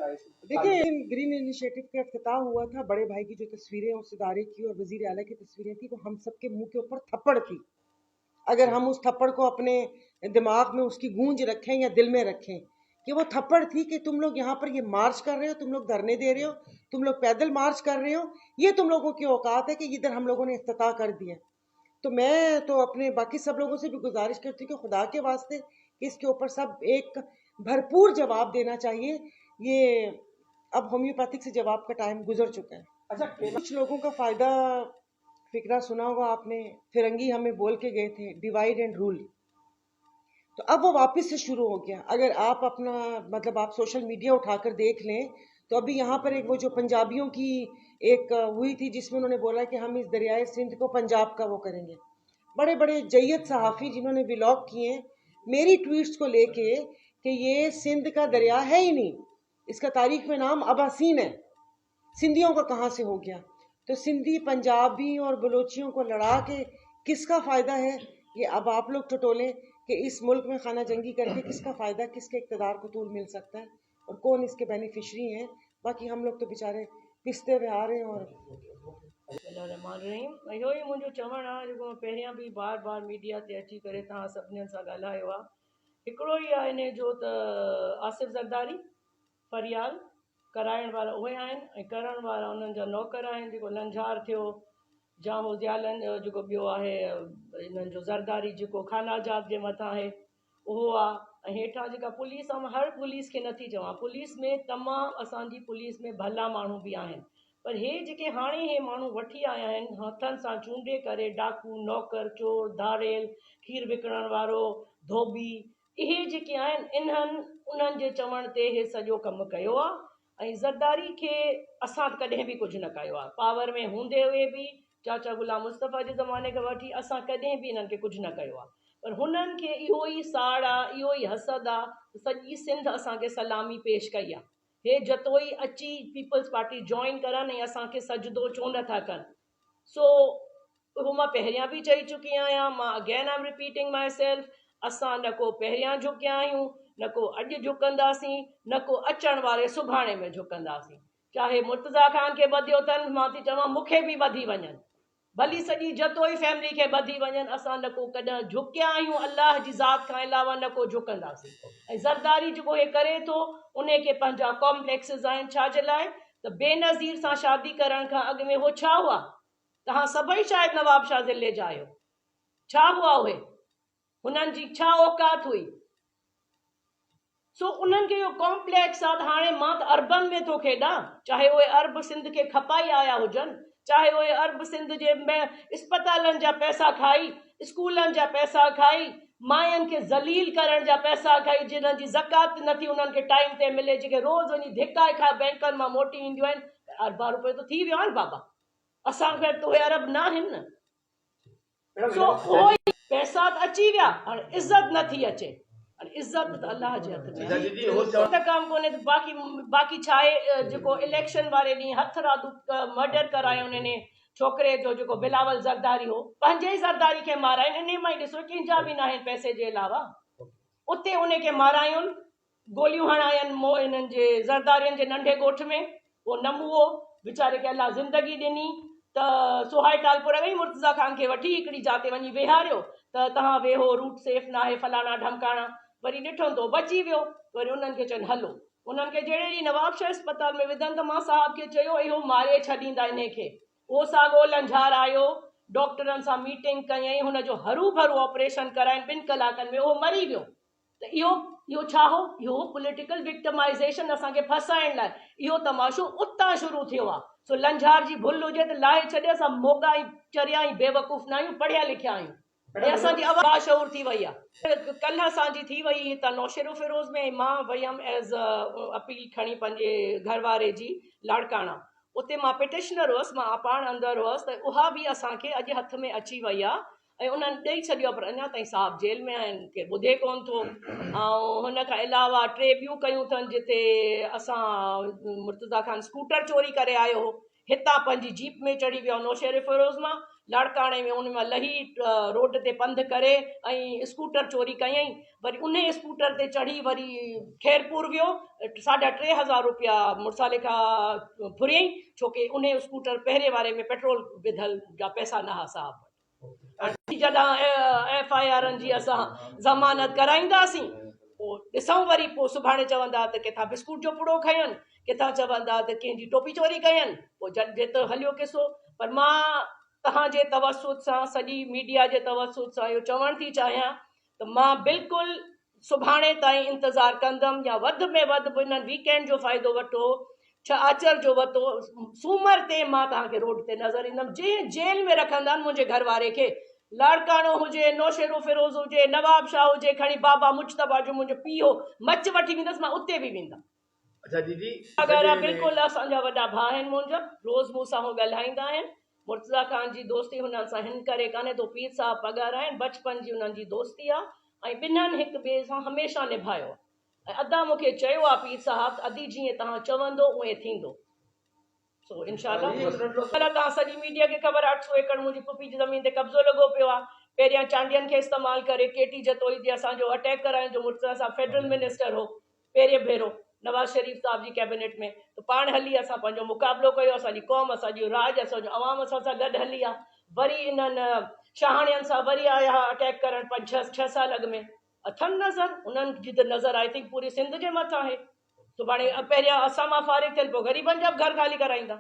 था इस देखिए, green initiative का इफ्तिताह हुआ था, बड़े भाई की जो तस्वीरें उससे दारे की और वजीर आला की तस्वीरें थी, वो हम सबके मुंह के ऊपर थप्पड़ थी। अगर हम उस थप्पड़ को अपने दिमाग में उसकी गूंज रखें या दिल में रखें कि वो थप्पड़ थी कि तुम लोग यहाँ पर ये मार्च कर रहे हो, तुम लोग धरने दे रहे हो, तुम लोग पैदल मार्च कर रहे हो, ये तुम लोगों की औकात है कि इधर हम लोगों ने इफ्तिताह कर दिया। तो मैं तो अपने बाकी सब लोगों से भी गुजारिश करती हूँ कि खुदा के वास्ते कि इसके ऊपर सब एक भरपूर जवाब देना चाहिए। ये अब होम्योपैथिक से जवाब का टाइम गुजर चुका है। अच्छा, कुछ लोगों का फायदा फिक्रा सुना होगा आपने, फिरंगी हमें बोल के गए थे डिवाइड एंड रूल, तो अब वो वापस से शुरू हो गया। अगर आप अपना मतलब आप सोशल मीडिया उठाकर देख लें तो अभी यहाँ पर एक वो जो पंजाबियों की एक हुई थी जिसमें उन्होंने बोला कि हम इस दरियाए सिंध को पंजाब का वो करेंगे। बड़े बड़े जय्यद सहाफ़ी जिन्होंने व्लॉग किए मेरी ट्वीट्स को लेके कि ये सिंध का दरिया है ही नहीं, इसका तारीख में नाम अबासीन है, सिंधियों का कहाँ से हो गया। तो सिंधी पंजाबी और बलोचियों को लड़ा के किसका फ़ायदा है, ये अब आप लोग टटोलें कि इस मुल्क में खाना जंगी करके किसका फ़ायदा, किसके इक़्तिदार को तूल मिल सकता है और कौन इसके बेनिफिशरी हैं। बाकी हम लोग तो बेचारे पिसते हुए आ रहे हैं। और रहीम इहो ई मुंहिंजो चवणु आहे जेको पहिरियां बि बार बार मीडिया ते अची करे तव्हां सभिनीनि सां ॻाल्हायो आहे, हिकिड़ो ई आहे इन जो त आसिफ़ ज़रदारी फरियाल कराइण वारा उहे आहिनि ऐं करण वारा उन्हनि जा नौकर आहिनि। जेको लंझार थियो जां हो ज़ियालनि जेको ॿियो आहे इन्हनि जो ज़रदारी जेको खाना जात जे मथां आहे उहो आहे। ऐं हेठां जेका पुलिस आहे, हर पुलिस खे नथी चवां, पुलिस में तमामु असांजी पुलिस में भला माण्हू बि आहिनि, पर हे जेके हाणे हे माण्हू वठी आया आहिनि हथनि सां चूंडे करे डाकू नौकर चोर धारेल खीर विकिणण वारो धोबी, इहे जेके आहिनि इन्हनि उन्हनि जे चवण ते हे सॼो कमु कयो आहे। ऐं ज़रदारी खे असां कॾहिं बि कुझु न कयो आहे, पावर में हूंदे हुए बि चाचा गुलाम मुस्तफ़ा जे ज़माने खां वठी असां कॾहिं बि इन्हनि खे कुझु न कयो आहे, पर हुननि खे इहो ई साड़ आहे, इहो ई हसद आहे, सॼी सिंध असांखे सलामी पेश कई आहे। हे जतोई अची पीपल्स पार्टी जॉइन करनि ऐं असांखे सजदो छो नथा कनि। सो उहो मां पहिरियां बि चई चुकी आहियां, मां again I am repeating my self, असां न को पहिरियां झुकिया आहियूं, न को अॼु झुकंदासीं, न को अचण वारे सुभाणे में झुकंदासीं। चाहे मुर्तज़ा खान खे ॿधियो अथनि, मां थी चवां मूंखे बि ॿधी वञनि, भली सॼी जतोई फैमिली खे ॿधी वञनि, असां न को कॾहिं झुकिया आहियूं अलाह जी ज़ात खां अलावा, न को झुकंदासीं। ऐं ज़रदारी जेको हे करे थो उन खे पंहिंजा कॉम्प्लेक्सिस आहिनि, छाजे लाइ त बेनज़ीर सां शादी करण खां अॻु में हो छा हुआ, तव्हां सभई शायदि नवाब शाह ज़िले जा आहियो, छा हुआ उहे, हुननि जी छा औकात हुई। सो उन्हनि खे इहो कॉम्प्लेक्स आहे। हाणे मां त अरबन में थो खेॾां, चाहे उहे अरब सिंध खे खपाई आया हुजनि, चाहे उहे अरब सिंध जे अस्पतालनि जा पैसा खाई, स्कूलनि जा पैसा खाई, मायनि खे ज़लील करण जा पैसा खाई, जिन्हनि जी ज़कात नथी उन्हनि खे टाइम ते मिले, जेके रोज़ वञी धिका खा बैंकनि मां मोटी ईंदियूं आहिनि, अरबा रुपए त थी वियो आहे न बाबा, असांखे त उहे अरब न आहिनि न। सो उहो ई पैसा त अची विया, हाणे इज़त नथी अचे, इज़त त अल्लाह जे हथ में कम कोन्हे। बाक़ी छा आहे, जेको इलेक्शन वारे ॾींहुं हथ रात मर्डर करायो उन्हनि छोकिरे जो जेको बिलावल ज़रदारी हो, पंहिंजे ई ज़रदारी खे माराइनि, इन मां ई ॾिसो कंहिंजा बि न आहिनि पैसे जे अलावा, उते उनखे मारायुनि, गोलियूं हणायनि इन्हनि जे ज़रदारियुनि जे नंढे ॻोठ में, उहो नमूओ वीचारे खे अलाह ज़िंदगी ॾिनी त सुहाई टालपुर वई मुर्तज़ा खान खे वठी हिकिड़ी जाते वञी वेहारियो त तव्हां वेहो, रूट सेफ न आहे, फलाना ढमकाणा, वरी ॾिठो त बची वियो, वरी उन्हनि खे चवनि हलो, उन्हनि खे जहिड़े ॾींहुं नवाब शाह अस्पताल में विधनि त मां साहब खे चयो इहो मारे छॾींदा इन खे, उहो साॻियो लंझार आयो, डॉक्टरनि सां मीटिंग कयईं, हुनजो हरू भरू ऑपरेशन कराइनि 2 कलाकनि में, उहो मरी वियो। त इहो छा हो, इहो पॉलिटिकल विक्टिमाइज़ेशन, असांखे फसाइण लाइ इहो तमाशो उतां शुरू थियो आहे। सो लंझार जी भुल हुजे त लाहे छॾे, असां मोगा ई चरिया ई बेवकूफ़ न आहियूं, पढ़िया लिखिया आहियूं, ऐं असांजी आवाज़ शऊर थी वई आहे। कल्ह असांजी थी वई हितां नौशेरो फिरोज़ में, मां वई हुअमि एज़ अपील खणी पंहिंजे घर वारे जी लाड़काणा, उते मां पिटिशनर हुअसि, मां पाण अंदरि हुअसि, त उहा बि असांखे अॼु हथ में अची वई आहे ऐं उन्हनि ॾेई छॾियो, पर अञा ताईं साहब जेल में आहिनि, के ॿुधे कोन थो। ऐं हुन खां अलावा 3 ॿियूं कयूं अथनि, जिते असां मुर्तज़ा खान स्कूटर चोरी करे आयो हो, हितां पंहिंजी जीप में चढ़ी वियो नौशेरे फिरोज़ मां, लाड़काणे में उन मां लही रोड ते पंधु करे ऐं स्कूटर चोरी कयईं। वरी उन स्कूटर ते चढ़ी वरी खैरपुर वियो, 3,500 रुपया मुड़ुसाले खां फुरियईं, छोकी उन स्कूटर पहिरें वारे में पेट्रोल विधल जा पैसा न हुआ साहब। जॾहिं FIR जी असां ज़मानत कराईंदासीं, पोइ ॾिसूं वरी पोइ सुभाणे चवंदा त किथां बिस्कुट जो पुड़ो खयनि, किथां चवंदा त कंहिंजी टोपी चोरी कयनि, पोइ जे त हलियो किसो। पर मां तव्हांजे तवसुत सां, सॼी मीडिया जे तवसुत सां इहो चवणु थी चाहियां त मां बिल्कुलु सुभाणे ताईं इंतज़ारु कंदमि, या वधि में वधि हिननि वीकेंड जो फ़ाइदो वठो, आचर जो वरितो, सूमर ते मां तव्हांखे रोड ते नज़र ईंदमि। जंहिं जेल में रखंदा आहिनि मुंहिंजे घर वारे खे, लाड़काणो हुजे, नौशेरो फिरोज़ हुजे, नवाब शाह हुजे, खणी बाबा मुश्तबा जो मुंहिंजो पीउ मच वठी वेंदसि, मां उते बि वेंदमि। अच्छा दीदी, अगरि बिल्कुलु असांजा वॾा भाउ आहिनि मुंहिंजा, रोज़ मूं सां ॻाल्हाईंदा आहिनि। मुर्तज़ा ख़ान जी दोस्ती हुननि सां हिन करे कान्हे तो पीर साहब पगार आहिनि, बचपन जी हुननि जी दोस्ती आहे, ऐं ॿिन्हनि हिक ॿिए सां हमेशह निभायो। ऐं अदा मूंखे चयो आहे पीर साहब, अदी जीअं तव्हां चवंदो उहे थींदो। सो इंशाअल्लाह तव्हां सॼी मीडिया खे ख़बर, 800 एकड़ मुंहिंजी पुफी जी ज़मीन ते कब्ज़ो लॻो पियो आहे। पहिरियां चांडियनि खे इस्तेमालु करे केटी जतोई ते असांजो अटैक कराइण जो मुर्तज़ा साहब फेडरल मिनिस्टर हो पहिरें भेरो नवाज़ शरीफ़ साहब जी कैबिनेट में, तो पाण हली असां पंहिंजो मुक़ाबिलो कयो, असांजी क़ौम, असांजो राज, असांजो अवाम असां सां गॾु हली आहे। वरी इन्हनि शाहाणियनि सां वरी आया अटैक करणु 5-6 साल अॻु में, अथनि नज़र, उन्हनि जी त नज़र आई थिंक पूरी सिंध जे मथां आहे। सुभाणे पहिरियां असां मां फारिग थियल, पोइ ग़रीबनि जा बि घर ख़ाली कराईंदा।